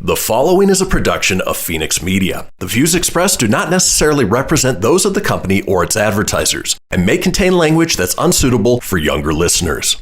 The following is a production of Fenix Media. The views expressed do not necessarily represent those of the company or its advertisers and may contain language that's unsuitable for younger listeners.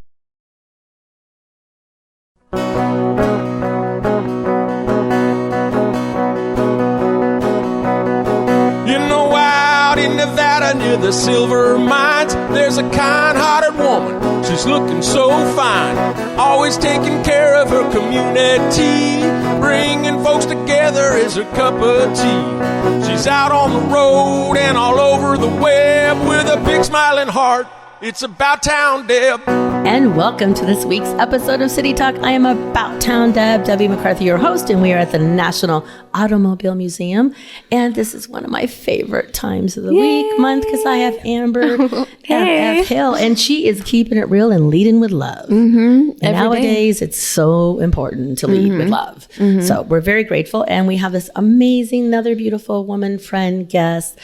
In Nevada near the silver mines, there's a kind-hearted woman. She's looking so fine, always taking care of her community. Bringing folks together is her cup of tea. She's out on the road and all over the web with a big smiling heart. It's About Town Deb. And welcome to this week's episode of City Talk. I am About Town Deb, Debbie McCarthy, your host, and we are at the National Automobile Museum. And this is one of my favorite times of the month, because I have Amber MF Hale, and she is keeping it real and leading with love. And nowadays, it's so important to lead with love. So we're very grateful, and we have this amazing, another beautiful woman, friend, guest,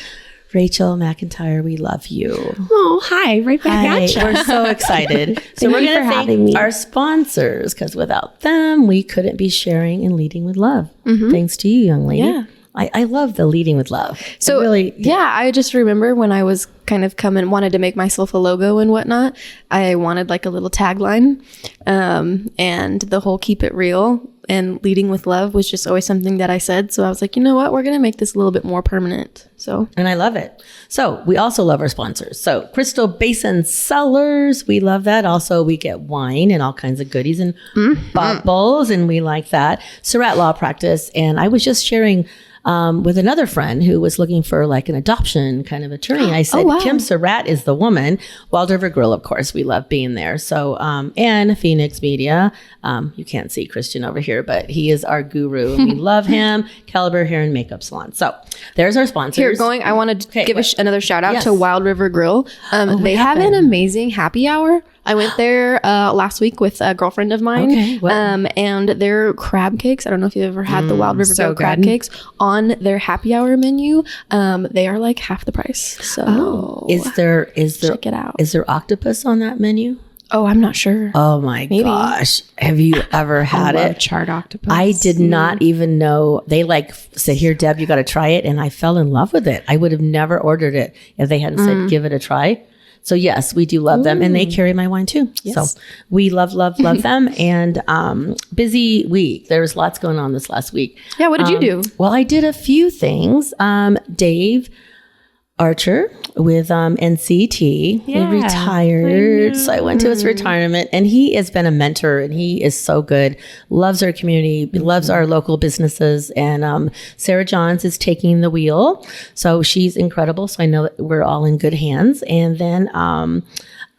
Rachel McIntyre. We love you. Oh, hi. Right back at you. We're so excited. So we're going to thank our sponsors, because without them, we couldn't be sharing and leading with love. Thanks to you, young lady. Yeah. I love the leading with love. So I just remember when I was kind of wanted to make myself a logo and whatnot, I wanted like a little tagline, and the whole keep it real and leading with love was just always something that I said. So I was like, you know what, we're going to make this a little bit more permanent. And I love it. So we also love our sponsors. So Crystal Basin Cellars, we love that. Also, we get wine and all kinds of goodies and bubbles, and we like that. Surratt Law Practice. And I was just sharing with another friend who was looking for like an adoption kind of attorney. I said, Kim Surratt is the woman. Wild River Grille, of course, we love being there. So, and Fenix Media. You can't see Christian over here, but he is our guru and we love him. Caliber Hair and Makeup Salon. So there's our sponsors. I want to give another shout out to Wild River Grill. They have an amazing happy hour. I went there last week with a girlfriend of mine, and their crab cakes, I don't know if you've ever had the Wild River Grill crab cakes, on their happy hour menu, they are like half the price. So check it out. Is there octopus on that menu? Oh, I'm not sure. Oh my gosh. Have you ever had it? Charred octopus. I did not even know. They said, here, Deb, you got to try it. And I fell in love with it. I would have never ordered it if they hadn't said, give it a try. So yes, we do love them, and they carry my wine too. Yes. So we love them. And busy week. There was lots going on this last week. Yeah, what did you do? Well, I did a few things. Dave Archer with NCT. He retired. So I went to his retirement, and he has been a mentor, and he is so good. Loves our community, loves our local businesses. And Sarah Johns is taking the wheel. So she's incredible. So I know that we're all in good hands. And then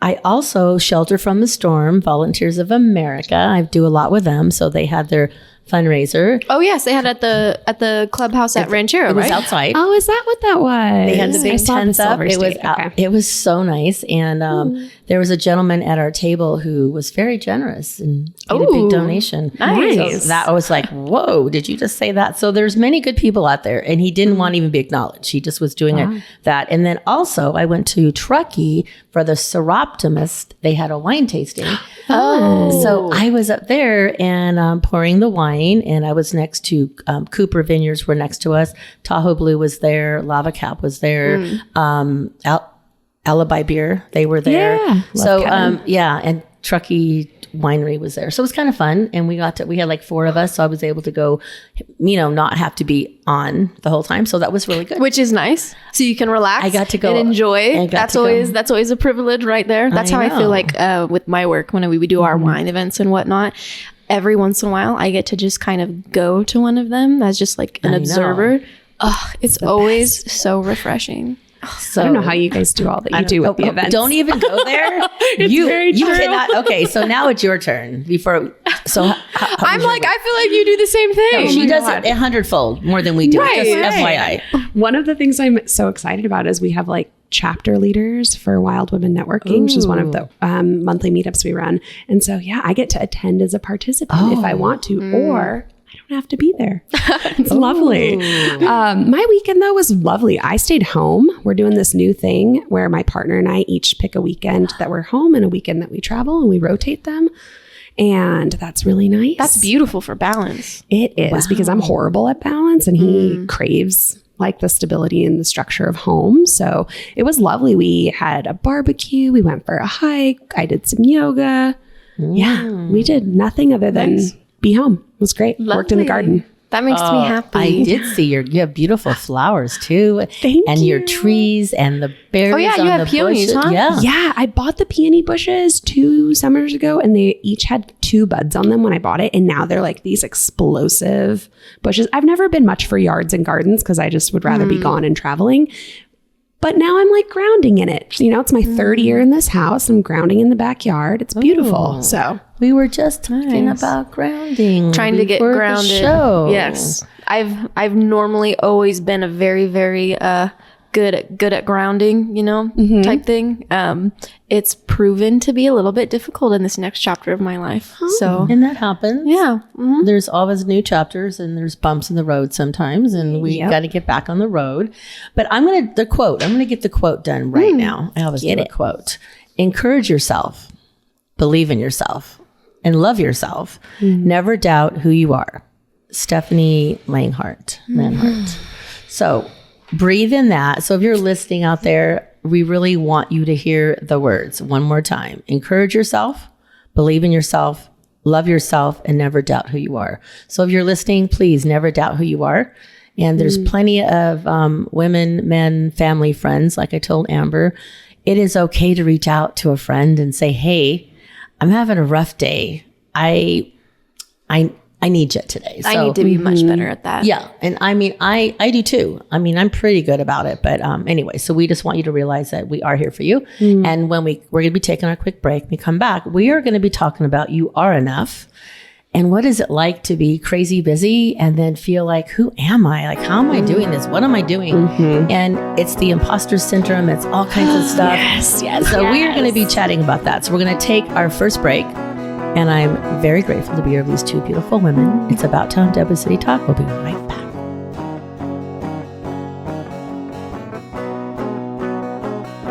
I also Shelter from the Storm, Volunteers of America. I do a lot with them. So they had their fundraiser. Oh yes, they had at the clubhouse at Ranchero. It was right? outside. Oh, is that what that was? They had the big tent up. It was it was so nice, and there was a gentleman at our table who was very generous and made a big donation. Nice. So that I was like, whoa! Did you just say that? So there's many good people out there, and he didn't want to even be acknowledged. He just was doing that. And then also, I went to Truckee for the Seroptimist. They had a wine tasting. So I was up there and pouring the wine. And I was next to Cooper Vineyards were next to us. Tahoe Blue was there. Lava Cap was there. Alibi Beer, they were there. Yeah, and Truckee Winery was there. So it was kind of fun. And we had like 4 of us. So I was able to go, not have to be on the whole time. So that was really good. Which is nice. So you can relax. I got to go and enjoy. That's always a privilege right there. That's how I feel like with my work when we do our wine events and whatnot. Every once in a while, I get to just kind of go to one of them as just like an observer. It's always so refreshing. So I don't know how you guys do all that you do with the events. Don't even go there. You cannot. Okay, so now it's your turn. I feel like you do the same thing. No, she does it 100-fold more than we do. Right, just FYI. One of the things I'm so excited about is we have like chapter leaders for Wild Women Networking, which is one of the monthly meetups we run. And so, I get to attend as a participant if I want to, or I don't have to be there. It's lovely. My weekend, though, was lovely. I stayed home. We're doing this new thing where my partner and I each pick a weekend that we're home and a weekend that we travel, and we rotate them. And that's really nice. That's beautiful for balance. It is because I'm horrible at balance and he craves like the stability and the structure of home. So it was lovely. We had a barbecue. We went for a hike. I did some yoga. Yeah, we did nothing other than be home. It was great. Lovely. Worked in the garden. That makes me happy. I did see you have beautiful flowers too. Thank and you. your trees and the berries. Oh, yeah, you on have the peonies, bushes. huh? Yeah. Yeah, I bought the peony bushes 2 summers ago and they each had 2 buds on them when I bought it. And now they're like these explosive bushes. I've never been much for yards and gardens because I just would rather be gone and traveling. But now I'm like grounding in it. You know, it's my 3rd year in this house. I'm grounding in the backyard. It's beautiful. So We were just talking about grounding. Trying to get before the grounded. show. Yes. I've normally always been a very, very good at grounding, type thing. It's proven to be a little bit difficult in this next chapter of my life. So And that happens. yeah. Mhm. There's always new chapters and there's bumps in the road sometimes, and we got to get back on the road. But I'm going to get the quote done right now. I always do a quote. Encourage yourself, believe in yourself, and love yourself. Never doubt who you are. Stephanie Langhart. So breathe in that. So if you're listening out there, we really want you to hear the words one more time. Encourage yourself, believe in yourself, love yourself, and never doubt who you are. So if you're listening, please never doubt who you are. And there's plenty of women, men, family, friends. Like I told Amber, it is okay to reach out to a friend and say, hey, I'm having a rough day. I need you today. I need to be much better at that. Yeah. And I mean, I do too. I mean, I'm pretty good about it. But anyway, so we just want you to realize that we are here for you. And when we're going to be taking our quick break, when we come back, we are going to be talking about you are enough. And what is it like to be crazy busy and then feel like, who am I? Like, how am I doing this? What am I doing? And it's the imposter syndrome. It's all kinds of stuff. yes. So we are going to be chatting about that. So we're going to take our first break. And I'm very grateful to be here with these 2 beautiful women. It's About Town Debra City Talk. We'll be right back.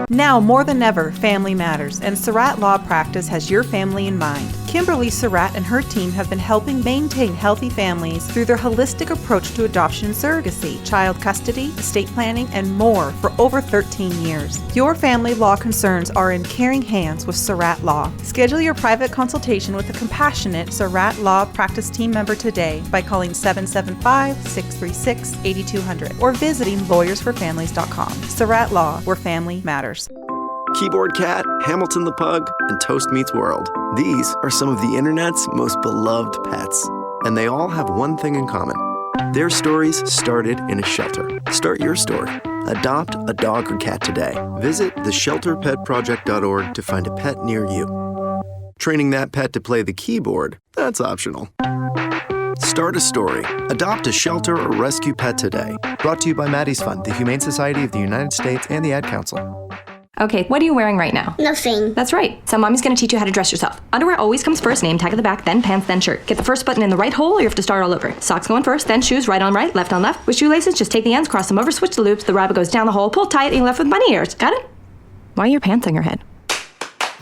Now more than ever, family matters, and Surratt Law Practice has your family in mind. Kimberly Surratt and her team have been helping maintain healthy families through their holistic approach to adoption and surrogacy, child custody, estate planning, and more for over 13 years. Your family law concerns are in caring hands with Surratt Law. Schedule your private consultation with a compassionate Surratt Law Practice team member today by calling 775-636-8200 or visiting lawyersforfamilies.com. Surratt Law, where family matters. Keyboard Cat, Hamilton the Pug, and Toast Meets World. These are some of the internet's most beloved pets, and they all have one thing in common. Their stories started in a shelter. Start your story. Adopt a dog or cat today. Visit theshelterpetproject.org to find a pet near you. Training that pet to play the keyboard, that's optional. Start a story. Adopt a shelter or rescue pet today. Brought to you by Maddie's Fund, the Humane Society of the United States, and the Ad Council. Okay, what are you wearing right now? Nothing. That's right. So mommy's going to teach you how to dress yourself. Underwear always comes first, name tag at the back, then pants, then shirt. Get the first button in the right hole or you have to start all over. Socks going first, then shoes, right on right, left on left. With shoelaces, just take the ends, cross them over, switch the loops, the rabbit goes down the hole, pull tight, and you're left with bunny ears. Got it? Why are your pants on your head?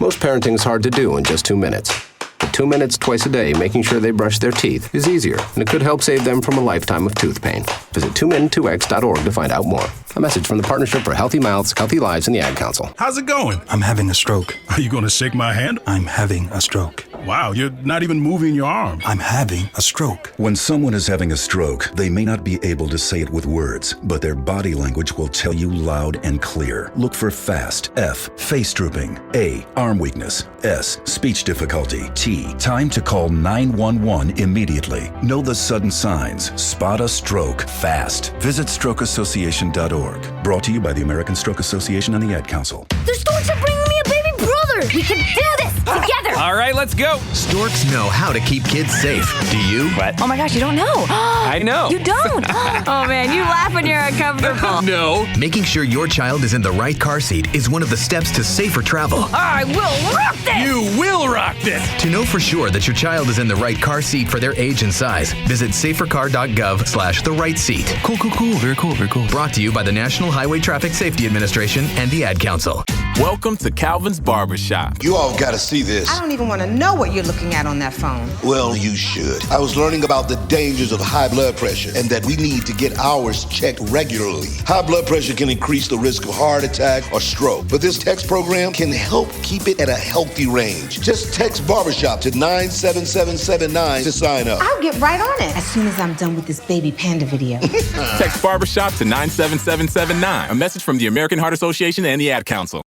Most parenting is hard to do in just 2 minutes. But 2 minutes twice a day making sure they brush their teeth is easier, and it could help save them from a lifetime of tooth pain. Visit 2min2x.org to find out more. A message from the Partnership for Healthy Mouths, Healthy Lives, and the Ad Council. How's it going? I'm having a stroke. Are you going to shake my hand? I'm having a stroke. Wow, you're not even moving your arm. I'm having a stroke. When someone is having a stroke, they may not be able to say it with words, but their body language will tell you loud and clear. Look for FAST. F, face drooping. A, arm weakness. S, speech difficulty. T, time to call 911 immediately. Know the sudden signs. Spot a stroke fast. Visit strokeassociation.org. Brought to you by the American Stroke Association and the Ad Council. The storks are bringing me a baby brother. We can do this together. All right, let's go. Storks know how to keep kids safe. Do you? What? Oh my gosh, you don't know. I know. You don't? Oh man, you laugh when you're uncomfortable. No. Making sure your child is in the right car seat is one of the steps to safer travel. I will rock this. You will rock this. To know for sure that your child is in the right car seat for their age and size, visit safercar.gov/the-right-seat. Cool. Very cool. Brought to you by the National Highway Traffic Safety Administration and the Ad Council. Welcome to Calvin's Barbershop. You all gotta see this. I don't even want to know what you're looking at on that phone. Well, you should. I was learning about the dangers of high blood pressure and that we need to get ours checked regularly. High blood pressure can increase the risk of heart attack or stroke, but this text program can help keep it at a healthy range. Just text Barbershop to 97779 to sign up. I'll get right on it as soon as I'm done with this baby panda video. Text Barbershop to 97779. A message from the American Heart Association and the Ad Council.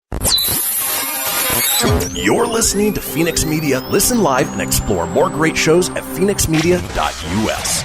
You're listening to Fenix Media. Listen live and explore more great shows at phoenixmedia.us.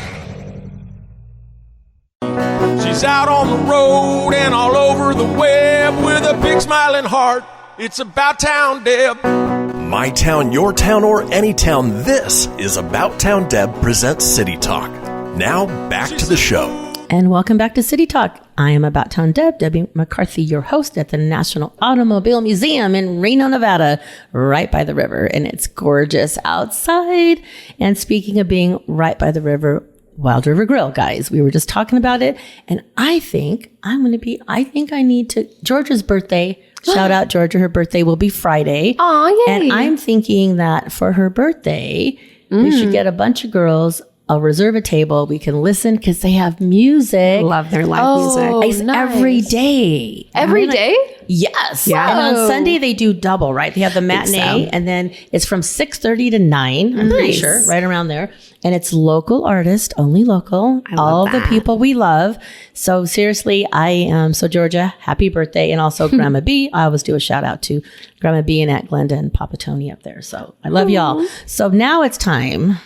She's out on the road and all over the web with a big smiling heart. It's About Town Deb. My town, your town, or any town, this is About Town Deb presents City Talk. Now, back to the show. And welcome back to City Talk. I am About Town Deb, Debbie McCarthy, your host at the National Automobile Museum in Reno, Nevada, right by the river. And it's gorgeous outside. And speaking of being right by the river, Wyld River Grille, guys. We were just talking about it. And I think I need to, Georgia's birthday, shout out Georgia, her birthday will be Friday. Aw, yay. And I'm thinking that for her birthday, we should get a bunch of girls. I'll reserve a table. We can listen because they have music. Love their live music. Nice. Every day. Every day? Yes. Yeah. And on Sunday, they do double, right? They have the matinee, and then it's from 6:30 to 9, I'm pretty sure, right around there. And it's local artists, only local, all the people we love. So seriously, so Georgia, happy birthday. And also Grandma B. I always do a shout out to Grandma B and Aunt Glenda and Papa Tony up there. So I love y'all. So now it's time.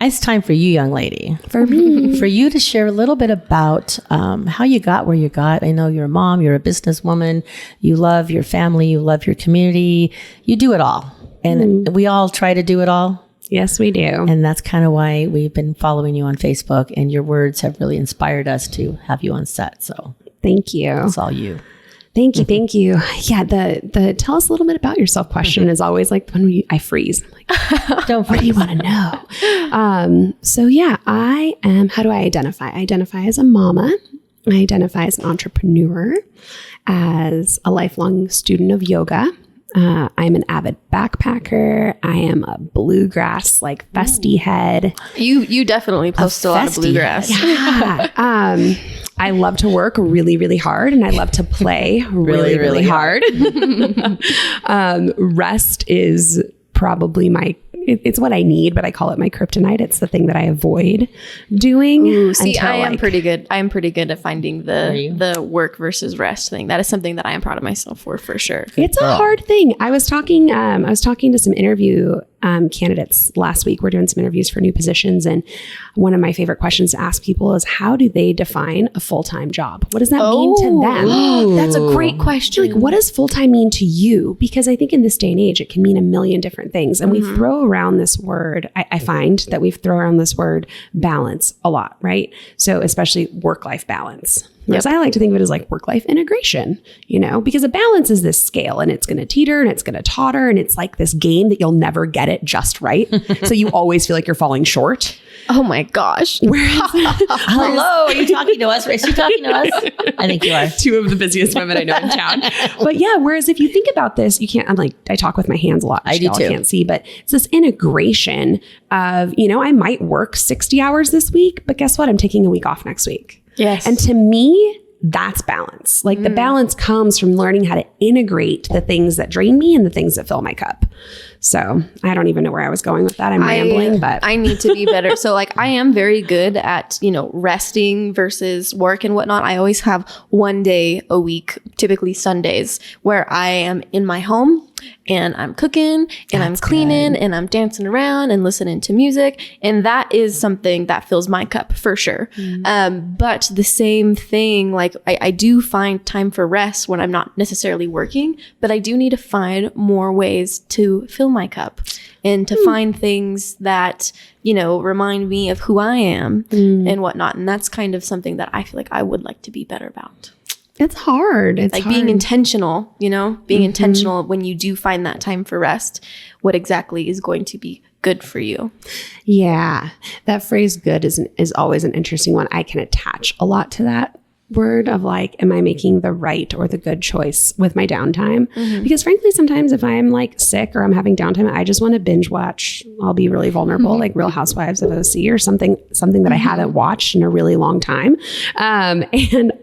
It's time for you, young lady. For me. For you to share a little bit about how you got where you got. I know you're a mom, you're a businesswoman, you love your family, you love your community. You do it all. And we all try to do it all. Yes, we do. And that's kind of why we've been following you on Facebook. And your words have really inspired us to have you on set. So thank you. It's all you. Thank you. Thank you. Yeah. The tell us a little bit about yourself question is always like when I freeze. I'm like, what do you want to know? So yeah, I am, how do I identify? I identify as a mama. I identify as an entrepreneur, as a lifelong student of yoga. I'm an avid backpacker. I am a bluegrass, festy head. You definitely post a lot of bluegrass. Yeah. I love to work really, really hard, and I love to play really, really hard. Rest is probably it's what I need, but I call it my kryptonite. It's the thing that I avoid doing. Ooh, see, I am pretty good. I am pretty good at finding the work versus rest thing. That is something that I am proud of myself for sure. It's a hard thing. I was talking to some interview candidates last week. We're doing some interviews for new positions, and one of my favorite questions to ask people is, how do they define a full-time job? What does that mean to them? That's a great question. Like, what does full-time mean to you? Because I think in this day and age, it can mean a million different things. And we throw around this word, I find that we throw around this word balance a lot, right? So especially work-life balance. Whereas I like to think of it as like work-life integration, because a balance is this scale, and it's going to teeter and it's going to totter, and it's like this game that you'll never get it just right. So you always feel like you're falling short. Oh my gosh. Hello, are you talking to us? Is she talking to us? I think you are. Two of the busiest women I know in town. But yeah, whereas if you think about this, you can't, I talk with my hands a lot. I do too. Can't see, but it's this integration of, I might work 60 hours this week, but guess what? I'm taking a week off next week. Yes. And to me, that's balance. Like the balance comes from learning how to integrate the things that drain me and the things that fill my cup. So I don't even know where I was going with that. I'm rambling, but I need to be better. So I am very good at, resting versus work and whatnot. I always have one day a week, typically Sundays, where I am in my home and I'm cooking and I'm cleaning and I'm dancing around and listening to music. And that is something that fills my cup for sure. But the same thing, I do find time for rest when I'm not necessarily working, but I do need to find more ways to fill my cup and to find things that, remind me of who I am and whatnot. And that's kind of something that I feel like I would like to be better about. It's hard. It's hard. Being intentional, being intentional when you do find that time for rest, what exactly is going to be good for you. Yeah. That phrase good is always an interesting one. I can attach a lot to that. word of like, am I making the right or the good choice with my downtime? Because frankly, sometimes if I'm like sick or I'm having downtime, I just want to binge watch. I'll be really vulnerable, like Real Housewives of OC or something that I haven't watched in a really long time. And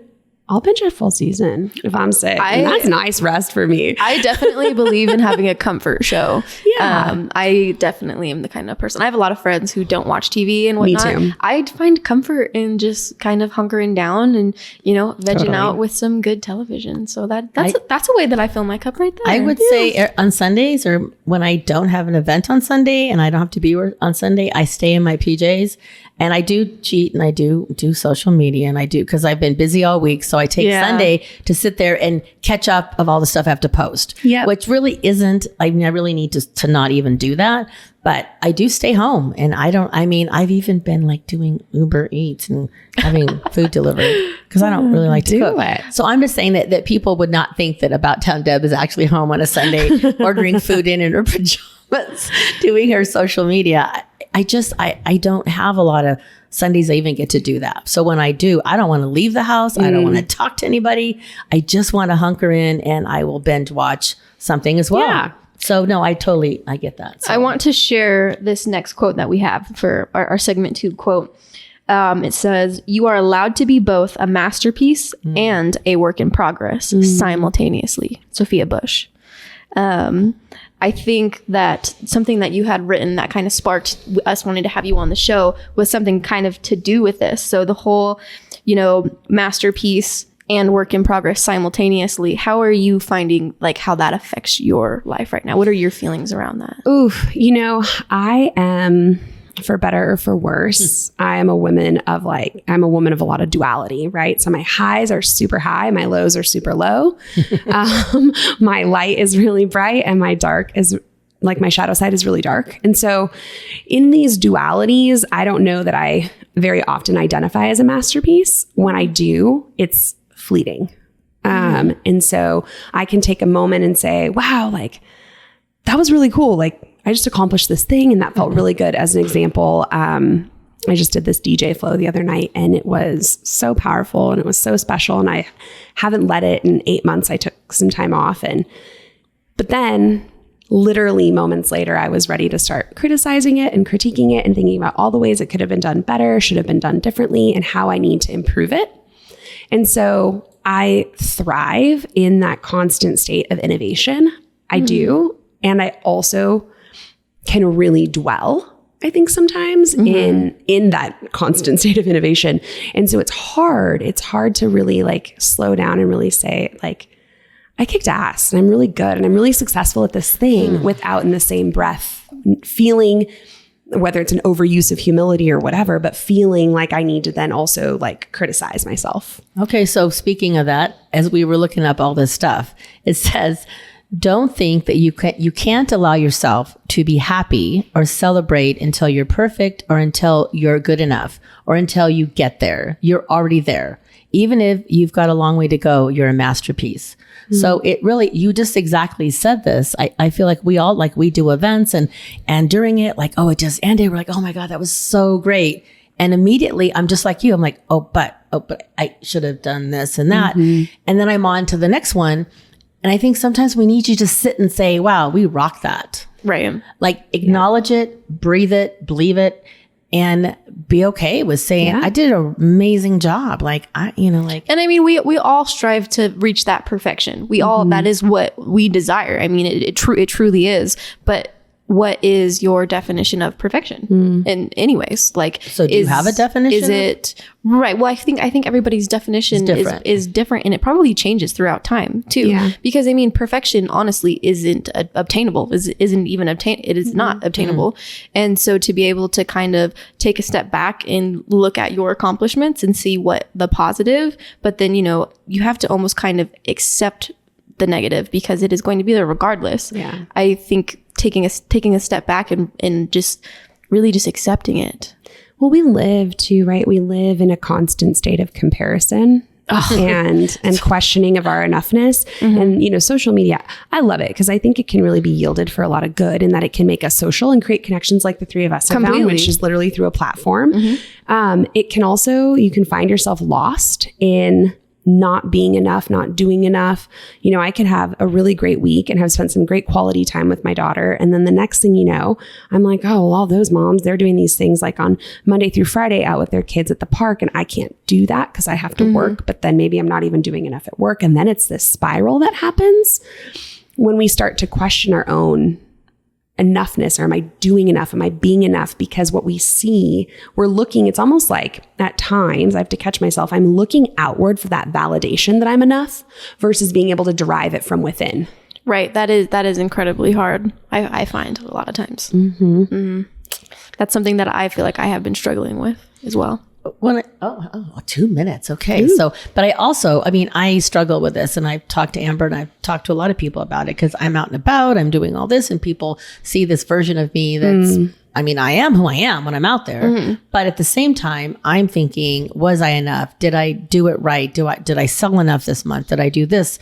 I'll binge a full season if I'm sick. And that's nice rest for me. I definitely believe in having a comfort show. Yeah. I definitely am the kind of person. I have a lot of friends who don't watch TV and whatnot. Me too. I find comfort in just kind of hunkering down and, vegging out with some good television. So that's a way that I fill my cup right there. I would say on Sundays, or when I don't have an event on Sunday and I don't have to be on Sunday, I stay in my PJs. And I do cheat and I do social media, and I do because I've been busy all week. So I take Sunday to sit there and catch up of all the stuff I have to post, which really isn't, I really need to not even do that. But I do stay home, and I've even been like doing Uber Eats and having food delivered because I don't really like to cook. So I'm just saying that people would not think that About Town Deb is actually home on a Sunday ordering food in her pajamas, doing her social media. I don't have a lot of Sundays I even get to do that. So when I do, I don't want to leave the house. I don't want to talk to anybody. I just want to hunker in, and I will binge watch something as well. Yeah. So no, I get that. So. I want to share this next quote that we have for our segment 2 quote. It says, "You are allowed to be both a masterpiece and a work in progress simultaneously." Sophia Bush. I think that something that you had written that kind of sparked us wanting to have you on the show was something kind of to do with this. So the whole, masterpiece and work in progress simultaneously. How are you finding like how that affects your life right now? What are your feelings around that? Oof, I am, for better or for worse, I'm a woman of a lot of duality, right? So my highs are super high, my lows are super low. My light is really bright, and my dark is like my shadow side is really dark. And so in these dualities, I don't know that I very often identify as a masterpiece. When I do, it's fleeting. And so I can take a moment and say, wow, like that was really cool. Like I just accomplished this thing and that felt really good. As an example, I just did this DJ flow the other night, and it was so powerful and it was so special. And I haven't led it in 8 months. I took some time off, but then literally moments later, I was ready to start criticizing it and critiquing it and thinking about all the ways it could have been done better, should have been done differently, and how I need to improve it. And so I thrive in that constant state of innovation. I do. And I also can really dwell, I think, sometimes in that constant state of innovation. And so it's hard to really like slow down and really say like, I kicked ass and I'm really good and I'm really successful at this thing without in the same breath feeling, whether it's an overuse of humility or whatever, but feeling like I need to then also like criticize myself. Okay. So speaking of that, as we were looking up all this stuff, it says, don't think that you can't allow yourself to be happy or celebrate until you're perfect or until you're good enough or until you get there. You're already there. Even if you've got a long way to go, you're a masterpiece. So it really, you just exactly said this. I feel like we all, like we do events and during it, like, oh, it just ended. We're like, oh my God, that was so great. And immediately I'm just like you. I'm like, but I should have done this and that. And then I'm on to the next one. And I think sometimes we need you to sit and say, wow, we rocked that. Right. Like acknowledge it, breathe it, believe it, and be okay with saying, I did an amazing job. Like, and I mean, we all strive to reach that perfection. We all, that is what we desire. I mean, it truly is. But what is your definition of perfection in anyways? Like, so do you have a definition? Is it right? Well, I think everybody's definition is different, and it probably changes throughout time too. Yeah. Because I mean, perfection honestly isn't obtainable. Isn't even it is not obtainable. And so to be able to kind of take a step back and look at your accomplishments and see what the positive, but then you have to almost kind of accept the negative because it is going to be there regardless. Yeah. I think taking a step back and just really just accepting it. Well, we live too, right? We live in a constant state of comparison. and questioning of our enoughness. And, you know, social media, I love it because I think it can really be yielded for a lot of good, and that it can make us social and create connections like the three of us have found, which is literally through a platform. It can also, you can find yourself lost in not being enough, not doing enough. You know, I could have a really great week and have spent some great quality time with my daughter. And then the next thing you know, I'm like, oh, well, all those moms, they're doing these things like on Monday through Friday out with their kids at the park. And I can't do that because I have to work, but then maybe I'm not even doing enough at work. And then it's this spiral that happens when we start to question our own enoughness. Or am I doing enough? Am I being enough? Because what we see, we're looking, it's almost like at times I have to catch myself. I'm looking outward for that validation that I'm enough versus being able to derive it from within. Right. That is incredibly hard. I find a lot of times. That's something that I feel like I have been struggling with as well. 2 minutes. Okay. Ooh. So, but I struggle with this, and I've talked to Amber and I've talked to a lot of people about it because I'm out and about, I'm doing all this, and people see this version of me that's, I am who I am when I'm out there. But at the same time, I'm thinking, was I enough? Did I do it right? Did I sell enough this month? Did I do this?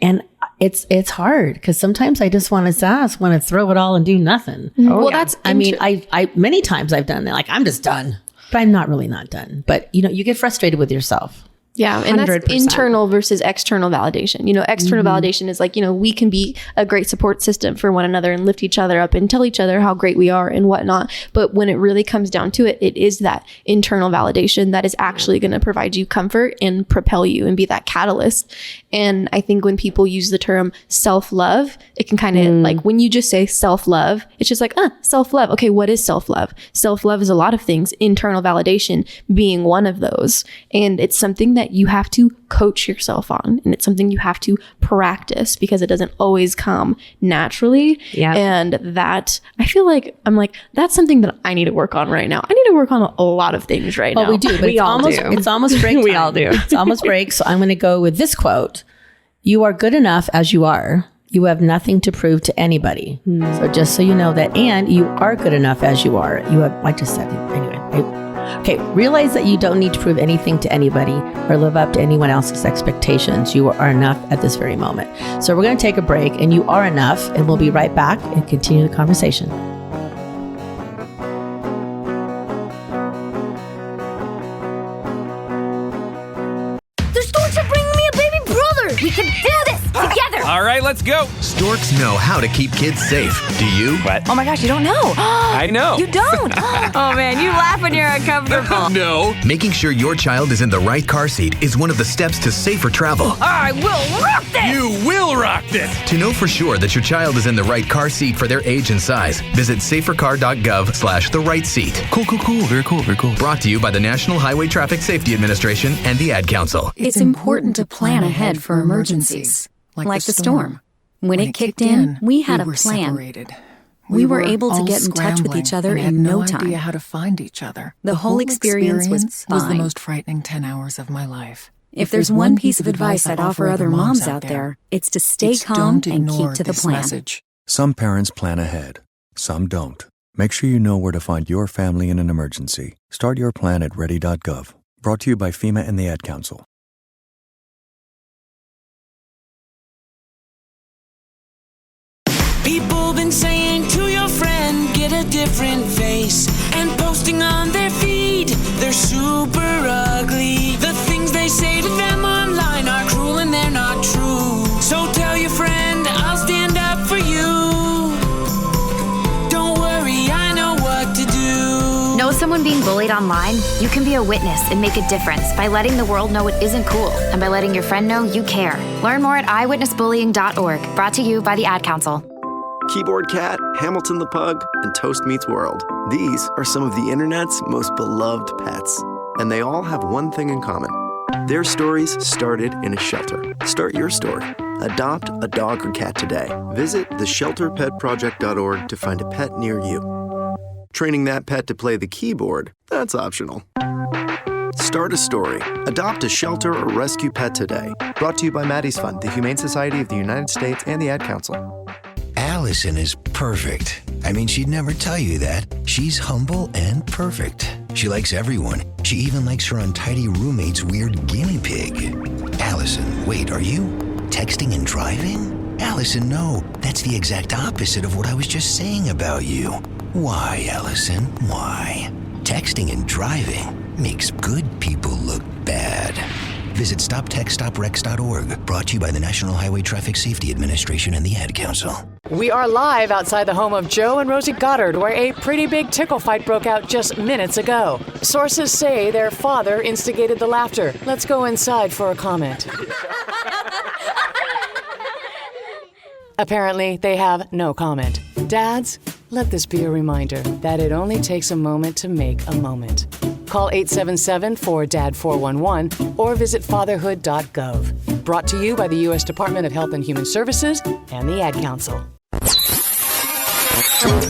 And it's hard because sometimes I just want to throw it all and do nothing. I many times I've done that. Like, I'm just done. But I'm not done. But, you know, you get frustrated with yourself. Yeah. And 100%. That's internal versus external validation. You know, external validation is like, you know, we can be a great support system for one another and lift each other up and tell each other how great we are and whatnot. But when it really comes down to it, it is that internal validation that is actually going to provide you comfort and propel you and be that catalyst. And I think when people use the term self-love, it can kind of like when you just say self-love, it's just like, self-love. Okay, what is self-love? Self-love is a lot of things, internal validation being one of those. And it's something that you have to coach yourself on. And it's something you have to practice because it doesn't always come naturally. Yeah. And that, I feel like, that's something that I need to work on right now. I need to work on a lot of things right now. Well, we do, but it's almost break time. We all do. It's almost break. So I'm going to go with this quote. You are good enough as you are. You have nothing to prove to anybody. So just so you know that, and you are good enough as you are. You have, I just said it anyway. Okay, realize that you don't need to prove anything to anybody or live up to anyone else's expectations. You are enough at this very moment. So we're going to take a break, and you are enough, and we'll be right back and continue the conversation. The storks are bringing me a baby brother. We can do this together. All right, let's go. Storks know how to keep kids safe. Do you? What? Oh my gosh, you don't know. I know. You don't. Oh man, you laugh when you're uncomfortable. No. Making sure your child is in the right car seat is one of the steps to safer travel. I will rock this. You will rock this. To know for sure that your child is in the right car seat for their age and size, visit safercar.gov/the right seat. Cool. Very cool. Brought to you by the National Highway Traffic Safety Administration and the Ad Council. It's important to plan ahead for emergencies, like the storm. When it kicked in, we had a plan. Separated. We were able to get in touch with each other in no time. We had no idea how to find each other. The whole experience was fine. the most frightening 10 hours of my life. If there's one piece of advice I'd offer other moms out there, it's to stay calm and keep to the plan. Message. Some parents plan ahead, some don't. Make sure you know where to find your family in an emergency. Start your plan at ready.gov. Brought to you by FEMA and the Ad Council. People been saying to your friend, get a different face, and posting on their feed, they're super ugly. The things they say to them online are cruel and they're not true. So tell your friend, I'll stand up for you. Don't worry, I know what to do. Know someone being bullied online? You can be a witness and make a difference by letting the world know it isn't cool, and by letting your friend know you care. Learn more at eyewitnessbullying.org. Brought to you by the Ad Council. Keyboard Cat, Hamilton the Pug, and Toast Meets World. These are some of the internet's most beloved pets. And they all have one thing in common. Their stories started in a shelter. Start your story. Adopt a dog or cat today. Visit theshelterpetproject.org to find a pet near you. Training that pet to play the keyboard, that's optional. Start a story. Adopt a shelter or rescue pet today. Brought to you by Maddie's Fund, the Humane Society of the United States, and the Ad Council. Allison is perfect. I mean, she'd never tell you that. She's humble and perfect. She likes everyone. She even likes her untidy roommate's weird guinea pig. Allison, wait, are you texting and driving? Allison, no. That's the exact opposite of what I was just saying about you. Why, Allison? Why? Texting and driving makes good people look bad. Visit StopTextStopWrecks.org. Brought to you by the National Highway Traffic Safety Administration and the Ad Council. We are live outside the home of Joe and Rosie Goddard, where a pretty big tickle fight broke out just minutes ago. Sources say their father instigated the laughter. Let's go inside for a comment. Apparently, they have no comment. Dads, let this be a reminder that it only takes a moment to make a moment. Call 877-4DAD-411 or visit fatherhood.gov. Brought to you by the U.S. Department of Health and Human Services and the Ad Council.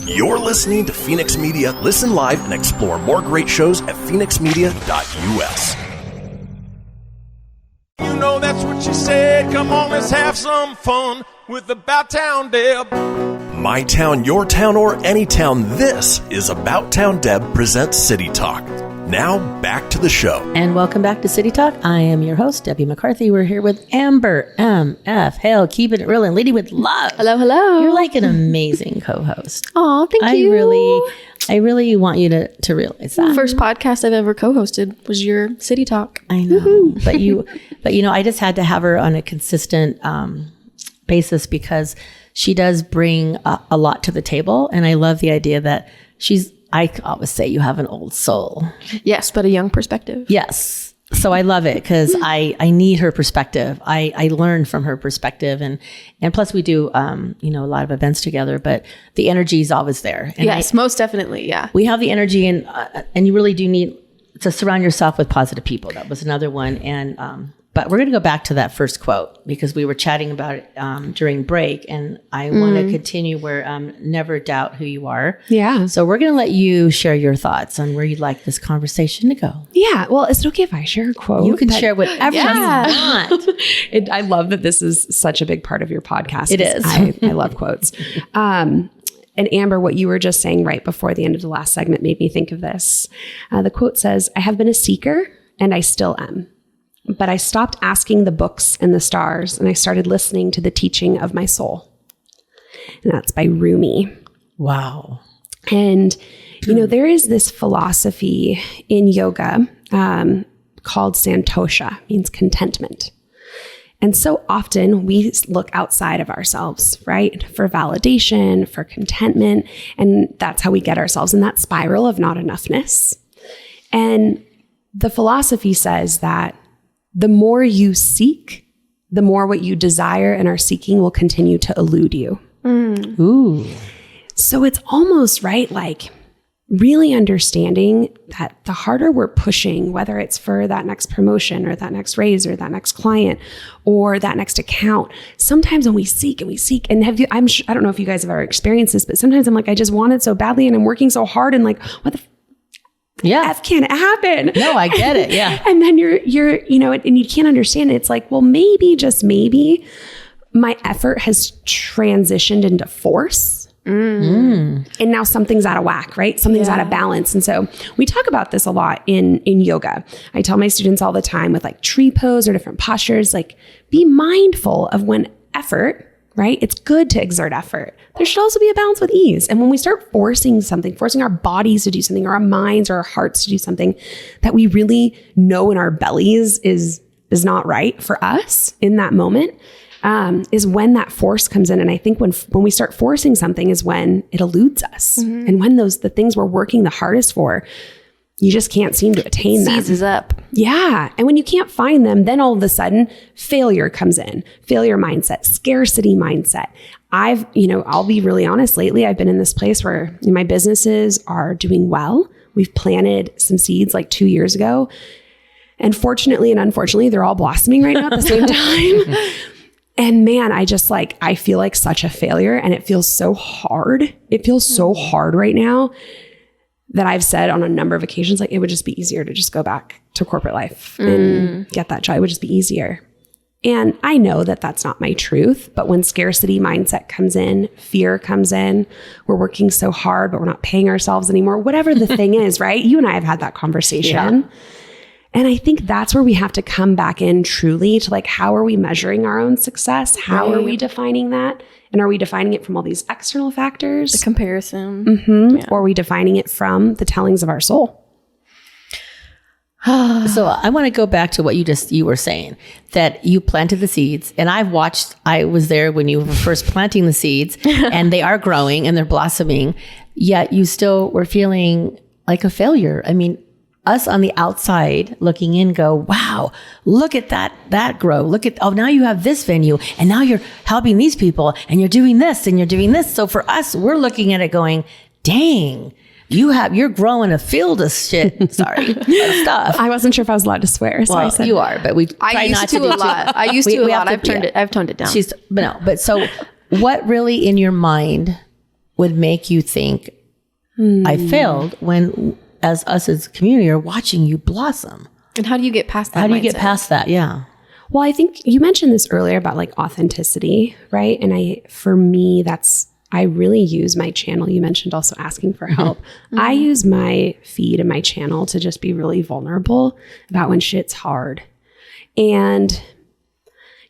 You're listening to Fenix Media. Listen live and explore more great shows at phoenixmedia.us. You know that's what she said. Come on, let's have some fun with About Town Deb. My town, your town, or any town. This is About Town Deb presents City Talk. Now, back to the show. And welcome back to City Talk. I am your host, Debbie McCarthy. We're here with Amber MF Hale, keeping it real and leading with love. Hello, hello. You're like an amazing co-host. Oh, thank you. I really want you to realize that. First podcast I've ever co-hosted was your City Talk. I know. Woo-hoo. But I just had to have her on a consistent basis because she does bring a lot to the table. And I love the idea that I always say you have an old soul. Yes, but a young perspective. Yes. So I love it because I need her perspective. I learn from her perspective. And plus we do, a lot of events together, but the energy is always there. And yes, most definitely. Yeah. We have the energy and you really do need to surround yourself with positive people. That was another one. And, but we're going to go back to that first quote because we were chatting about it during break, and I want to continue where never doubt who you are. Yeah. So we're going to let you share your thoughts on where you'd like this conversation to go. Yeah. Well, is it okay if I share a quote? You can share whatever you want. I love that this is such a big part of your podcast. It is. I love quotes. And Amber, what you were just saying right before the end of the last segment made me think of this. The quote says, "I have been a seeker and I still am. But I stopped asking the books and the stars, and I started listening to the teaching of my soul." And that's by Rumi. Wow. And, there is this philosophy in yoga called santosha, means contentment. And so often we look outside of ourselves, right? For validation, for contentment. And that's how we get ourselves in that spiral of not enoughness. And the philosophy says that the more you seek, the more what you desire and are seeking will continue to elude you. Ooh. So it's almost right, like really understanding that the harder we're pushing, whether it's for that next promotion or that next raise or that next client or that next account, sometimes when we seek and I don't know if you guys have ever experienced this, but sometimes I'm like, I just want it so badly and I'm working so hard and like, what the F can't happen. No, I get it. Yeah. And then you're, and you can't understand it. It's like, well, maybe, just maybe my effort has transitioned into force. And now something's out of whack, right? Something's out of balance. And so we talk about this a lot in yoga. I tell my students all the time with like tree pose or different postures, like be mindful of when effort, right? It's good to exert effort. There should also be a balance with ease. And when we start forcing our bodies to do something, or our minds or our hearts to do something that we really know in our bellies is not right for us in that moment, is when that force comes in. And I think when we start forcing something is when it eludes us. And when the things we're working the hardest for, you just can't seem to attain them. Seizes up. Yeah. And when you can't find them, then all of a sudden failure comes in, failure mindset, scarcity mindset. I'll be really honest, lately I've been in this place where my businesses are doing well. We've planted some seeds like 2 years ago. And fortunately and unfortunately, they're all blossoming right now at the same time. And man, I feel like such a failure, and it feels so hard. It feels so hard right now that I've said on a number of occasions, like it would just be easier to just go back to corporate life and get that job. It would just be easier. And I know that that's not my truth, but when scarcity mindset comes in, fear comes in, we're working so hard, but we're not paying ourselves anymore, whatever the thing is, right? You and I have had that conversation. Yeah. And I think that's where we have to come back in truly to like, how are we measuring our own success? How are we defining that? And are we defining it from all these external factors? The comparison. Mm-hmm. Yeah. Or are we defining it from the tellings of our soul? So I want to go back to what you were saying, that you planted the seeds, and I was there when you were first planting the seeds and they are growing and they're blossoming, yet you still were feeling like a failure. I mean, us on the outside looking in go, wow, look at that grow. Look at, now you have this venue and now you're helping these people and you're doing this and you're doing this. So for us, we're looking at it going, dang, you're growing a field of shit. Sorry, of stuff. I wasn't sure if I was allowed to swear, so I said you are, but we try not to a lot. I used to a lot. I've toned it down. But so what really in your mind would make you think I failed when, as us as a community, are watching you blossom? And how do you get past that? How do you get past that? Yeah. Well, I think you mentioned this earlier about like authenticity, right? And for me, I really use my channel. You mentioned also asking for help. Mm-hmm. I use my feed and my channel to just be really vulnerable about when shit's hard. And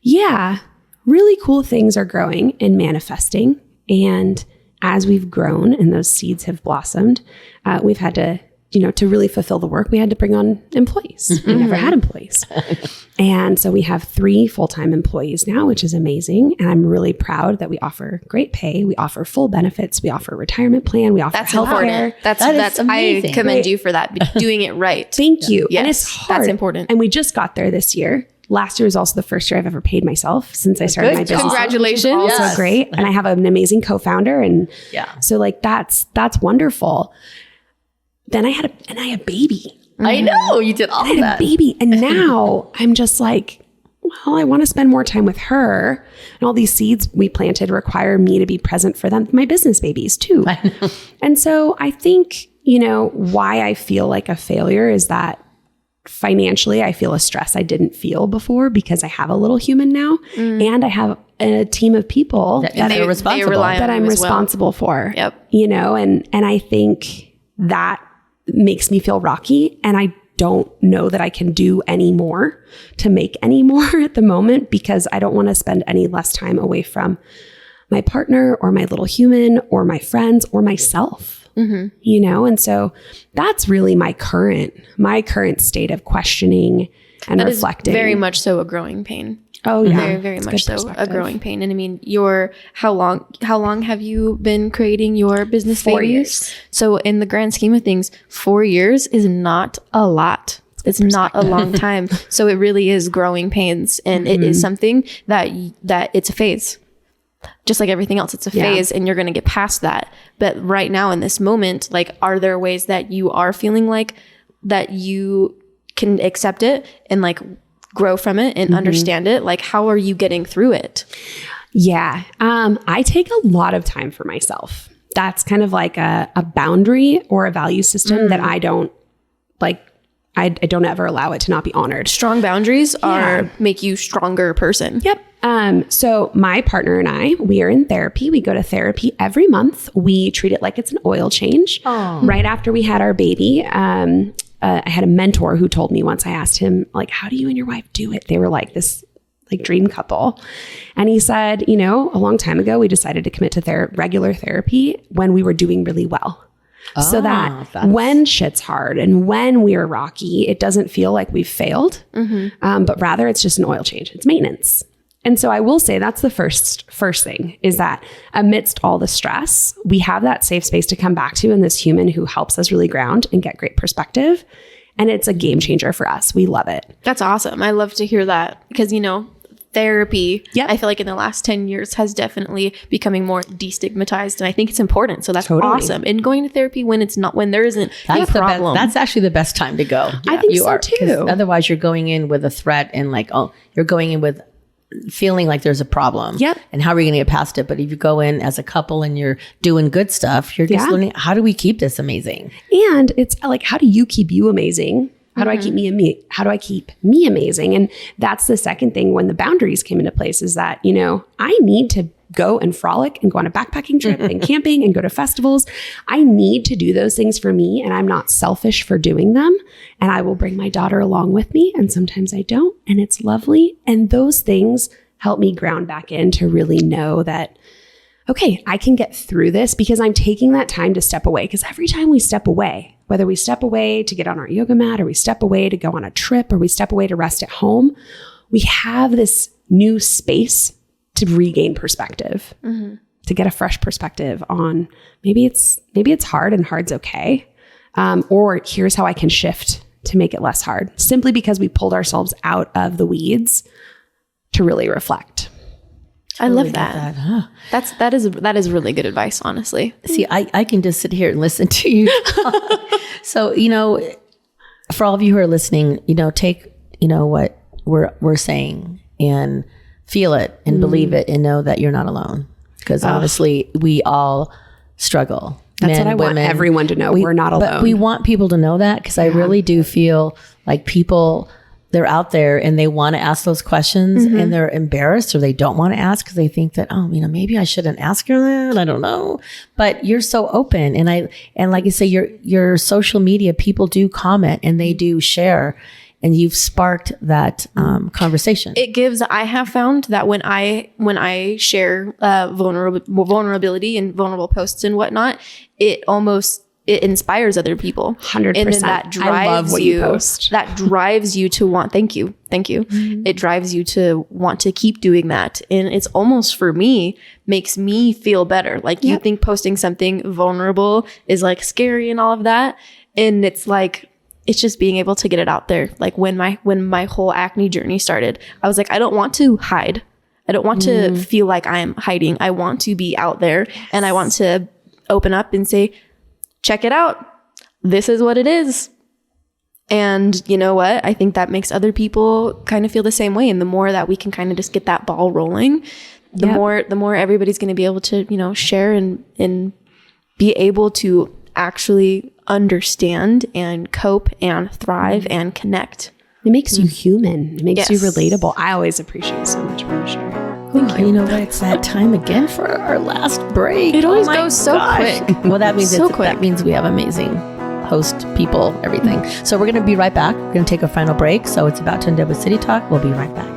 yeah, really cool things are growing and manifesting. And as we've grown and those seeds have blossomed, we've had to, to really fulfill the work, we had to bring on employees. Mm-hmm. We never had employees. And so we have 3 full-time employees now, which is amazing. And I'm really proud that we offer great pay. We offer full benefits. We offer a retirement plan. We offer healthcare. That's amazing. I commend you for that, doing it right. Thank you. Yes, and it's hard. That's important. And we just got there this year. Last year was also the first year I've ever paid myself since I started my business. Congratulations. Also great. And I have an amazing co-founder. And so like, that's wonderful. Then I had a baby. Mm-hmm. I know you did all that. I had a baby. And now I'm just like, well, I want to spend more time with her. And all these seeds we planted require me to be present for them, my business babies too. I know. And so I think, why I feel like a failure is that financially I feel a stress I didn't feel before because I have a little human now. And I have a team of people that I'm responsible for. Yep. And I think that makes me feel rocky, and I don't know that I can do any more to make any more at the moment because I don't want to spend any less time away from my partner or my little human or my friends or myself. Mm-hmm. And so that's really my current state of questioning and reflecting. Is very much so a growing pain. Oh yeah. Very, very much so a growing pain. And I mean, how long have you been creating your business? 4 years. So in the grand scheme of things, 4 years is not a lot. It's not a long time. So it really is growing pains. And it is something that it's a phase. Just like everything else, it's a phase and you're going to get past that. But right now in this moment, like, are there ways that you are feeling like that you can accept it and like grow from it and understand it? Like, how are you getting through it? Yeah. I take a lot of time for myself. That's kind of like a boundary or a value system that I don't like. I don't ever allow it to not be honored. Strong boundaries make you stronger person. Yep. So my partner and I, we are in therapy. We go to therapy every month. We treat it like it's an oil change. Right after we had our baby, I had a mentor who told me once, I asked him, like, how do you and your wife do it? They were like this like dream couple. And he said, a long time ago, we decided to commit to regular therapy when we were doing really well. So that when shit's hard and when we're rocky, it doesn't feel like we've failed, but rather it's just an oil change. It's maintenance. And so I will say that's the first thing, is that amidst all the stress, we have that safe space to come back to, and this human who helps us really ground and get great perspective. And it's a game changer for us. We love it. That's awesome. I love to hear that because, therapy, I feel like in the last 10 years has definitely becoming more destigmatized. And I think it's important. So that's awesome. And going to therapy when there isn't a problem. That's actually the best time to go. I think so too. Otherwise you're going in with a threat and like, you're going in with feeling like there's a problem. Yep. And how are we going to get past it? But if you go in as a couple and you're doing good stuff, you're just learning, how do we keep this amazing? And it's like, how do you keep you amazing How do I keep me? How do I keep me amazing? And that's the second thing when the boundaries came into place is that, you know, I need to go and frolic and go on a backpacking trip and camping and go to festivals. I need to do those things for me, and I'm not selfish for doing them. And I will bring my daughter along with me. And sometimes I don't, and it's lovely. And those things help me ground back in to really know that, okay, I can get through this because I'm taking that time to step away. Because every time we step away, whether we step away to get on our yoga mat, or we step away to go on a trip, or we step away to rest at home, we have this new space to regain perspective, to get a fresh perspective on maybe it's hard and hard's okay. Or here's how I can shift to make it less hard, simply because we pulled ourselves out of the weeds to really reflect. I love that. That is really good advice, honestly. See, I can just sit here and listen to you talk. So, you know, for all of you who are listening, you know, take, you know, what we're saying and feel it and believe it and know that you're not alone. Because honestly, we all struggle. That's Men, what I women, want everyone to know. We're not alone. But we want people to know that, because I really do feel like people, they're out there and they want to ask those questions and they're embarrassed, or they don't want to ask because they think that, oh, you know, maybe I shouldn't ask her that. I don't know. But you're so open. And like I say, your social media, people do comment and they do share. And you've sparked that conversation. I have found that when I share vulnerability and vulnerable posts and whatnot, it inspires other people. 100%. And then that drives I love what you post. That drives you to want, thank you. It drives you to want to keep doing that. And it's almost, for me, makes me feel better. Like you think posting something vulnerable is like scary and all of that. And it's like, it's just being able to get it out there. Like when my whole acne journey started, I was like, I don't want to hide. I don't want to feel like I'm hiding. I want to be out there and I want to open up and say, check it out. This is what it is. And you know what? I think that makes other people kind of feel the same way. And the more that we can kind of just get that ball rolling, the more everybody's going to be able to, you know, share and be able to actually understand and cope and thrive and connect. It makes you human. It makes you relatable. I always appreciate it so much for you, Sherry. Thank you. You know what? It's that time again for our last break. It always goes so quick. Well, that means that means we have amazing host people, everything. So we're going to be right back. We're going to take a final break. So it's about to end up with City Talk. We'll be right back.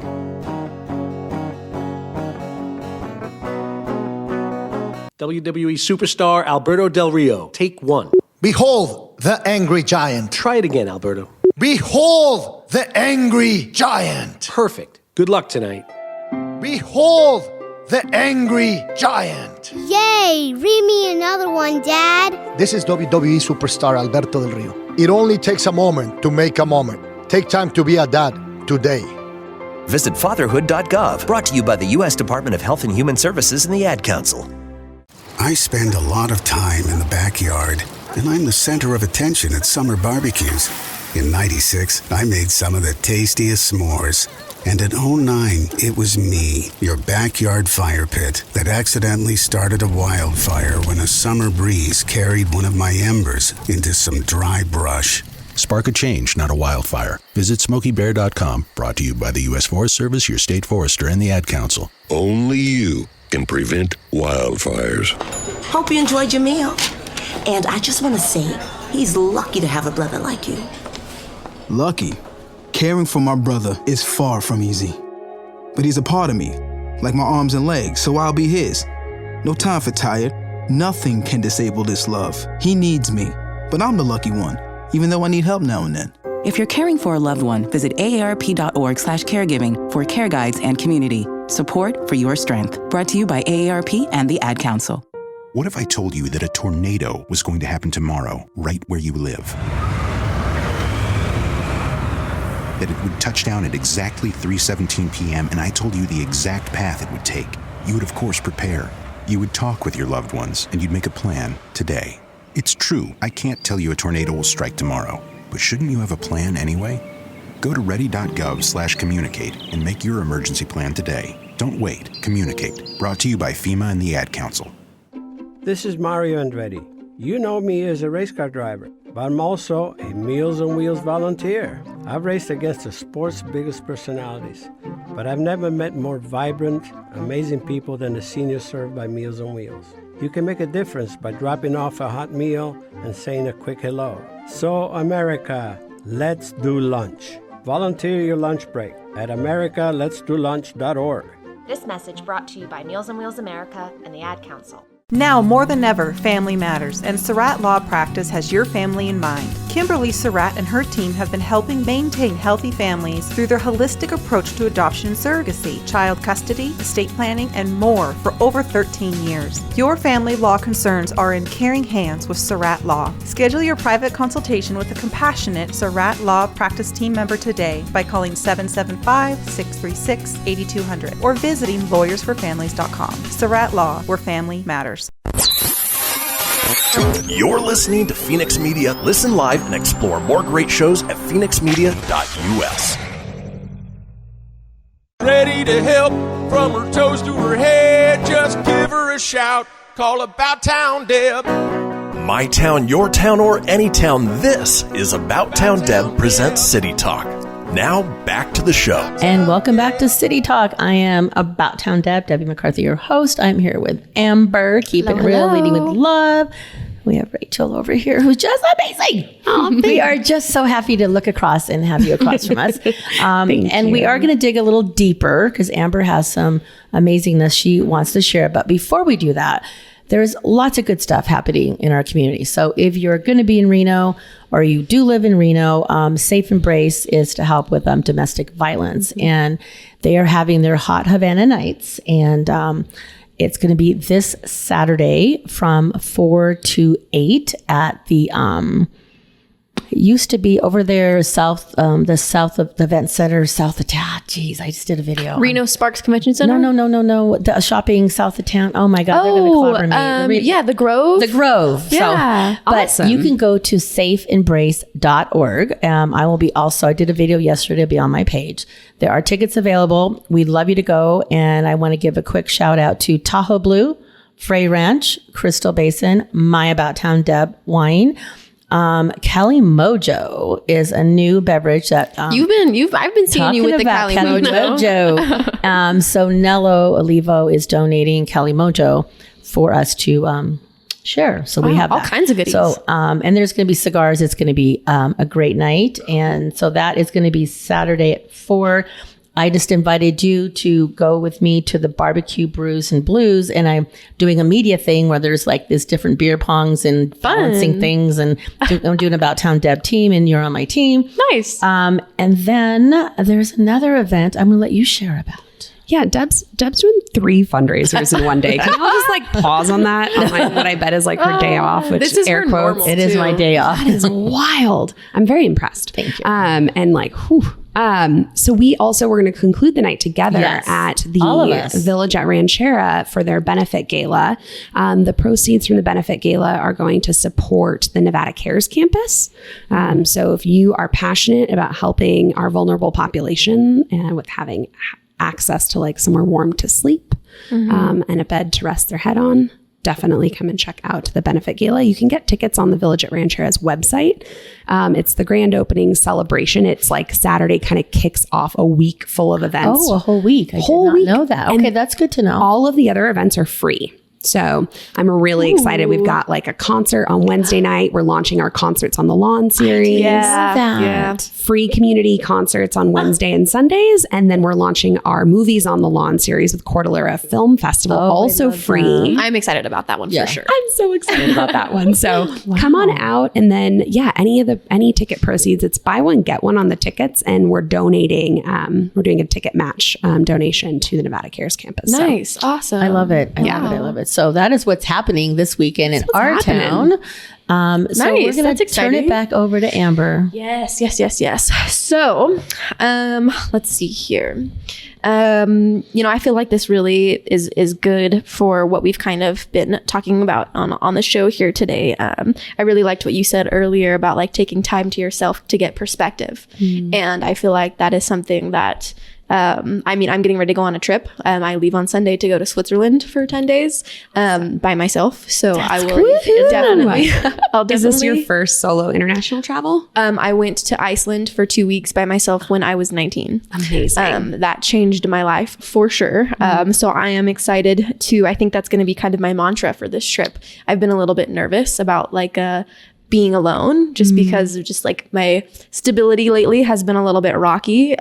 WWE superstar Alberto Del Rio, take one. Behold the angry giant. Try it again, Alberto. Behold the angry giant. Perfect. Good luck tonight. Behold the angry giant. Yay! Read me another one, Dad. This is WWE superstar Alberto Del Rio. It only takes a moment to make a moment. Take time to be a dad today. Visit fatherhood.gov, brought to you by the U.S. Department of Health and Human Services and the Ad Council. I spend a lot of time in the backyard, and I'm the center of attention at summer barbecues. In '96, I made some of the tastiest s'mores. And in '09, it was me, your backyard fire pit, that accidentally started a wildfire when a summer breeze carried one of my embers into some dry brush. Spark a change, not a wildfire. Visit SmokeyBear.com, brought to you by the U.S. Forest Service, your state forester, and the Ad Council. Only you can prevent wildfires. Hope you enjoyed your meal. And I just want to say, he's lucky to have a brother like you. Lucky? Caring for my brother is far from easy. But he's a part of me, like my arms and legs, so I'll be his. No time for tired. Nothing can disable this love. He needs me, but I'm the lucky one, even though I need help now and then. If you're caring for a loved one, visit aarp.org/caregiving for care guides and community. Support for your strength. Brought to you by AARP and the Ad Council. What if I told you that a tornado was going to happen tomorrow, right where you live? That it would touch down at exactly 3:17 p.m. and I told you the exact path it would take. You would, of course, prepare. You would talk with your loved ones, and you'd make a plan today. It's true, I can't tell you a tornado will strike tomorrow, but shouldn't you have a plan anyway? Go to ready.gov/communicate and make your emergency plan today. Don't wait. Communicate. Brought to you by FEMA and the Ad Council. This is Mario Andretti. You know me as a race car driver, but I'm also a Meals on Wheels volunteer. I've raced against the sport's biggest personalities, but I've never met more vibrant, amazing people than the seniors served by Meals on Wheels. You can make a difference by dropping off a hot meal and saying a quick hello. So, America, let's do lunch. Volunteer your lunch break at americaletsdolunch.org. This message brought to you by Meals on Wheels America and the Ad Council. Now more than ever, family matters, and Surratt Law Practice has your family in mind. Kimberly Surratt and her team have been helping maintain healthy families through their holistic approach to adoption and surrogacy, child custody, estate planning, and more for over 13 years. Your family law concerns are in caring hands with Surratt Law. Schedule your private consultation with a compassionate Surratt Law Practice team member today by calling 775-636-8200 or visiting lawyersforfamilies.com. Surratt Law, where family matters. You're listening to Fenix Media. Listen live and explore more great shows at phoenixmedia.us. Ready to help from her toes to her head. Just give her a shout. Call About Town Deb. My town, your town, or any town. This is About Town Deb presents City Talk. Now back to the show. And welcome back to City Talk. I am About Town Deb, Debbie McCarthy, your host. I'm here with Amber, keeping it real, leading with love. We have Rachel over here, who's just amazing. We are just so happy to look across and have you across from us. And we are going to dig a little deeper because Amber has some amazingness she wants to share. But before we do that, there's lots of good stuff happening in our community. So if you're going to be in Reno or you do live in Reno, Safe Embrace is to help with domestic violence. And they are having their Hot Havana Nights. And it's going to be this Saturday from 4 to 8 at the... it used to be over there the south of the event center, south of town. Geez, I just did a video. Reno Sparks Convention Center? No. The shopping south of town. Oh my God, they're going to clobber me. Yeah, the Grove. The Grove. Yeah, so, but awesome. you can go to safeembrace.org. I did a video yesterday, it'll be on my page. There are tickets available. We'd love you to go. And I want to give a quick shout out to Tahoe Blue, Frey Ranch, Crystal Basin, My About Town Deb Wine. Cali Mojo is a new beverage that I've been seeing you with the Cali Mojo. So Nello Olivo is donating Cali Mojo for us to share. So we have all kinds of goodies. So and there's going to be cigars. It's going to be a great night, and so that is going to be Saturday at 4. I just invited you to go with me to the Barbecue Brews and Blues, and I'm doing a media thing where there's like this different beer pongs and balancing things, and I'm doing About Town Deb team, and you're on my team. Nice. And then there's another event I'm going to let you share about. Yeah, Deb's doing 3 fundraisers in one day. Can you all just like pause on that? On what I bet is like her day off, which this is air quotes. It is my day off. That is wild. I'm very impressed. Thank you. And like, whew. So we're going to conclude the night together at the Village at Ranchera for their benefit gala. The proceeds from the benefit gala are going to support the Nevada Cares campus. So if you are passionate about helping our vulnerable population and with having access to like somewhere warm to sleep and a bed to rest their head on, definitely come and check out the benefit gala. You can get tickets on the Village at Ranchera's website. It's the grand opening celebration. It's like Saturday kind of kicks off a week full of events. Oh, a whole week. I did not know that. Okay, that's good to know. All of the other events are free. So I'm really excited. We've got like a concert on Wednesday night. We're launching our Concerts on the Lawn series. Yeah. Free community concerts on Wednesday and Sundays. And then we're launching our Movies on the Lawn series with Cordillera Film Festival, also free. I'm excited about that one for sure. I'm so excited about that one. So come on out. And then, any ticket proceeds, it's buy one, get one on the tickets. And we're donating, we're doing a ticket match donation to the Nevada Cares campus. Nice. Awesome. I love it. I love it. So that is what's happening this weekend in our town. So we're going to turn it back over to Amber. Yes. So, let's see here. I feel like this really is good for what we've kind of been talking about on the show here today. I really liked what you said earlier about like taking time to yourself to get perspective. And I feel like that is something that I mean, I'm getting ready to go on a trip. I leave on Sunday to go to Switzerland for 10 days by myself. So I will definitely. Is this your first solo international travel? I went to Iceland for 2 weeks by myself when I was 19. Amazing. That changed my life for sure. So I am excited I think that's going to be kind of my mantra for this trip. I've been a little bit nervous about like being alone just because of just like my stability lately has been a little bit rocky.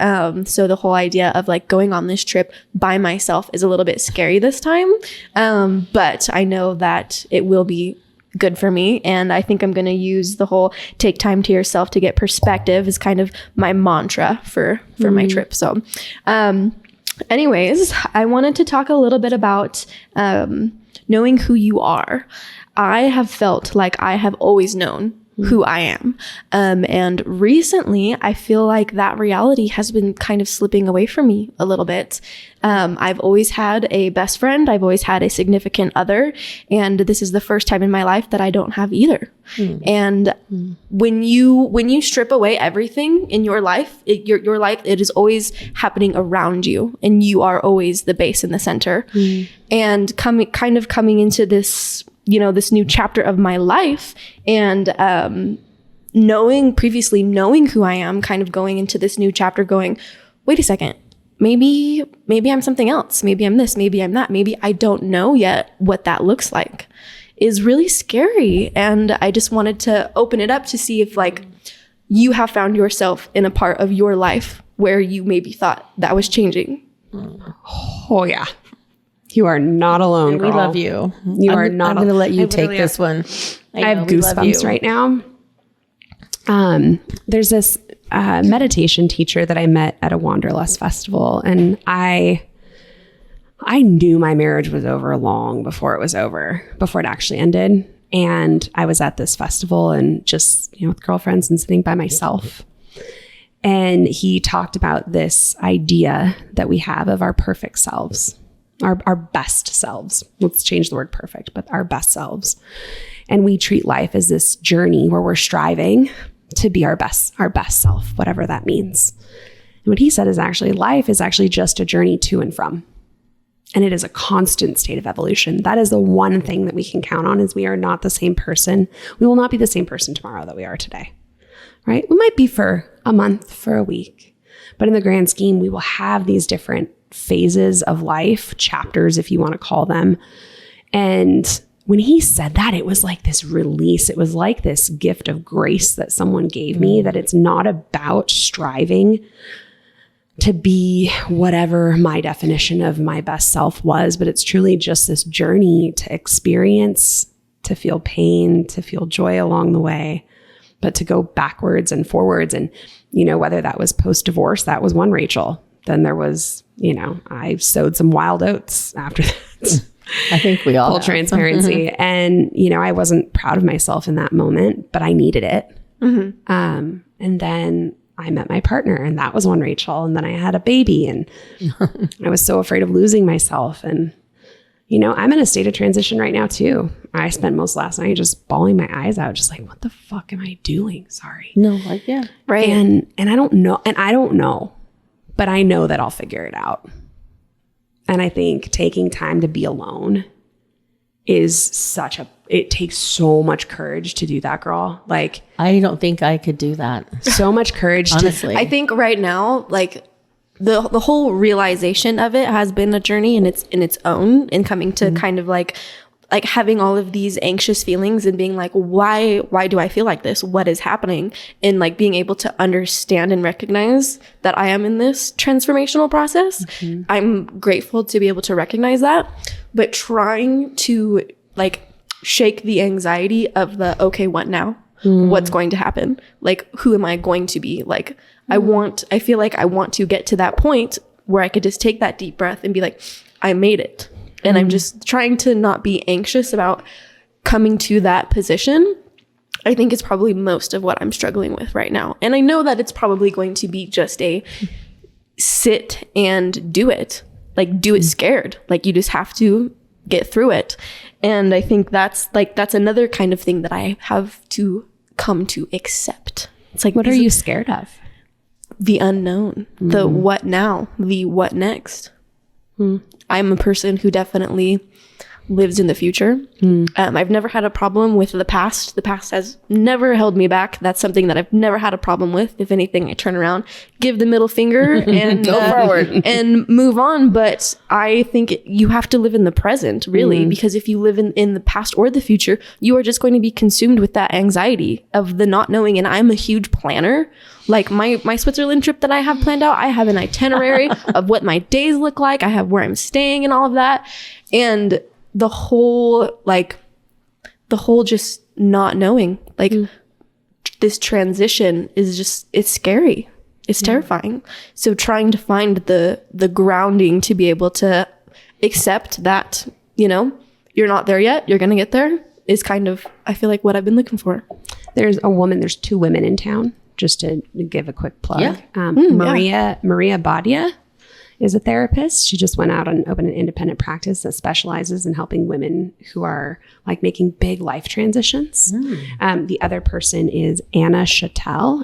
So the whole idea of like going on this trip by myself is a little bit scary this time. But I know that it will be good for me. And I think I'm going to use the whole take time to yourself to get perspective is kind of my mantra for my trip. So, anyways, I wanted to talk a little bit about, knowing who you are. I have felt like I have always known who I am. And recently I feel like that reality has been kind of slipping away from me a little bit. I've always had a best friend. I've always had a significant other. And this is the first time in my life that I don't have either. And when you strip away everything in your life, your life, it is always happening around you and you are always the base in the center. And coming into this, this new chapter of my life and previously knowing who I am, kind of going into this new chapter going, wait a second, maybe I'm something else. Maybe I'm this, maybe I'm that. Maybe I don't know yet what that looks like is really scary. And I just wanted to open it up to see if like you have found yourself in a part of your life where you maybe thought that was changing. Oh yeah. You are not alone, and girl. we love you. Are not. I'm going to let you take this one. I have goosebumps right now. There's this meditation teacher that I met at a Wanderlust festival, and I knew my marriage was over long before it was over, before it actually ended. And I was at this festival and just, with girlfriends and sitting by myself. And he talked about this idea that we have of our perfect selves. Our best selves. Let's change the word perfect, but our best selves. And we treat life as this journey where we're striving to be our best self, whatever that means. And what he said is actually life is actually just a journey to and from. And it is a constant state of evolution. That is the one thing that we can count on is we are not the same person. We will not be the same person tomorrow that we are today, right? We might be for a month, for a week, but in the grand scheme, we will have these different phases of life, chapters, if you want to call them. And when he said that, it was like this release. It was like this gift of grace that someone gave me, that it's not about striving to be whatever my definition of my best self was, but it's truly just this journey to experience, to feel pain, to feel joy along the way, but to go backwards and forwards. And, whether that was post-divorce, that was one Rachel. Then there was, I sowed some wild oats after that. I think we all full transparency. And, I wasn't proud of myself in that moment, but I needed it. And then I met my partner and that was one Rachel. And then I had a baby and I was so afraid of losing myself. And, I'm in a state of transition right now too. I spent most last night just bawling my eyes out, just like, what the fuck am I doing? Sorry. No, like, yeah. Right. And I don't know. But I know that I'll figure it out. And I think taking time to be alone is it takes so much courage to do that, girl. Like, I don't think I could do that. So much courage. Honestly. I think right now, like the whole realization of it has been a journey in its own, and coming to kind of like having all of these anxious feelings and being like, why do I feel like this? What is happening? And like being able to understand and recognize that I am in this transformational process. I'm grateful to be able to recognize that, but trying to like shake the anxiety of the, okay, what now? What's going to happen? Like, who am I going to be? Like, I feel like I want to get to that point where I could just take that deep breath and be like, I made it. And I'm just trying to not be anxious about coming to that position. I think it's probably most of what I'm struggling with right now. And I know that it's probably going to be just a sit and do it. Like, do it scared. Like, you just have to get through it. And I think that's another kind of thing that I have to come to accept. It's like, what are you scared of? the unknown, the what now, the what next. I'm a person who definitely lives in the future. I've never had a problem with the past. The past has never held me back. That's something that I've never had a problem with. If anything, I turn around, give the middle finger, and go forward and move on. But I think you have to live in the present, really, because if you live in the past or the future, you are just going to be consumed with that anxiety of the not knowing. And I'm a huge planner. Like my Switzerland trip that I have planned out, I have an itinerary of what my days look like. I have where I'm staying and all of that. And the whole just not knowing, like this transition is just, it's scary. It's terrifying. So trying to find the grounding to be able to accept that, you're not there yet, you're going to get there, is kind of, I feel like, what I've been looking for. There's two women in town, just to give a quick plug. Yeah. Maria Badia is a therapist. She just went out and opened an independent practice that specializes in helping women who are like making big life transitions. The other person is Anna Chatel.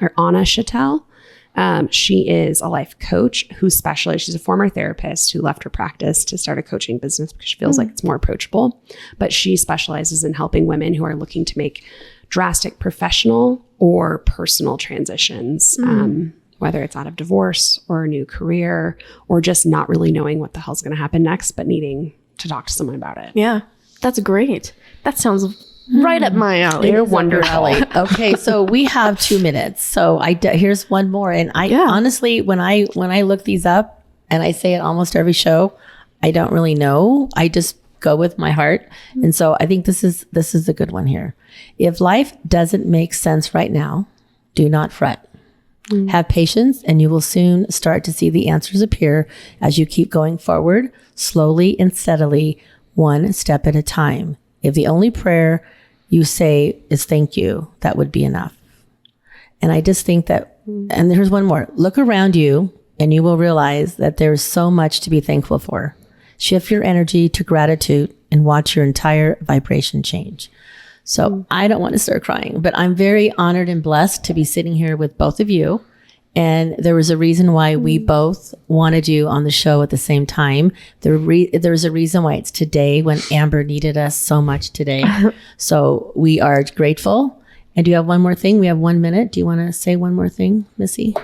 She is a life coach who specializes. She's a former therapist who left her practice to start a coaching business because she feels like it's more approachable. But she specializes in helping women who are looking to make drastic professional or personal transitions. Whether it's out of divorce or a new career or just not really knowing what the hell's going to happen next, but needing to talk to someone about it. Yeah, that's great. That sounds right up my alley. You're wonderful. Okay, so we have 2 minutes. So here's one more. And honestly, when I look these up and I say it almost every show, I don't really know. I just go with my heart. And so I think this is a good one here. If life doesn't make sense right now, do not fret. Have patience, and you will soon start to see the answers appear as you keep going forward, slowly and steadily, one step at a time. If the only prayer you say is thank you, that would be enough. And I just think that, and here's one more. Look around you, and you will realize that there is so much to be thankful for. Shift your energy to gratitude and watch your entire vibration change. So I don't want to start crying, but I'm very honored and blessed to be sitting here with both of you. And there was a reason why we both wanted you on the show at the same time. There's a reason why it's today, when Amber needed us so much today. So we are grateful. And do you have one more thing? We have 1 minute. Do you want to say one more thing, Missy?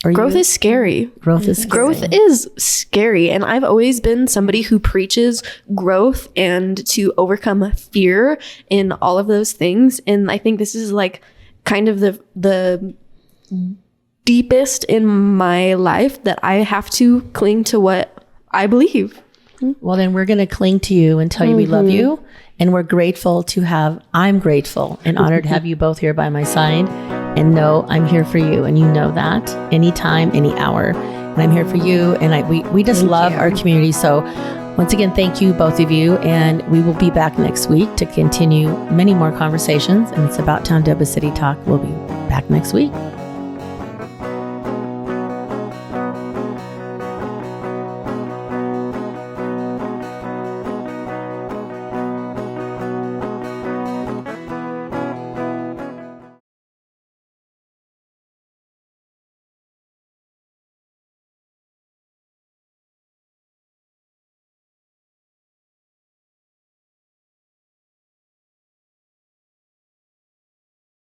Growth is scary. Growth is scary. And I've always been somebody who preaches growth and to overcome fear in all of those things. And I think this is like kind of the deepest in my life, that I have to cling to what I believe. Well, then we're going to cling to you and tell you we love you. And I'm grateful and honored to have you both here by my side. And know I'm here for you, and you know that anytime, any hour, and I'm here for you. And we just love our community. So once again, thank you, both of you. And we will be back next week to continue many more conversations. And it's About Town Deba City Talk. We'll be back next week.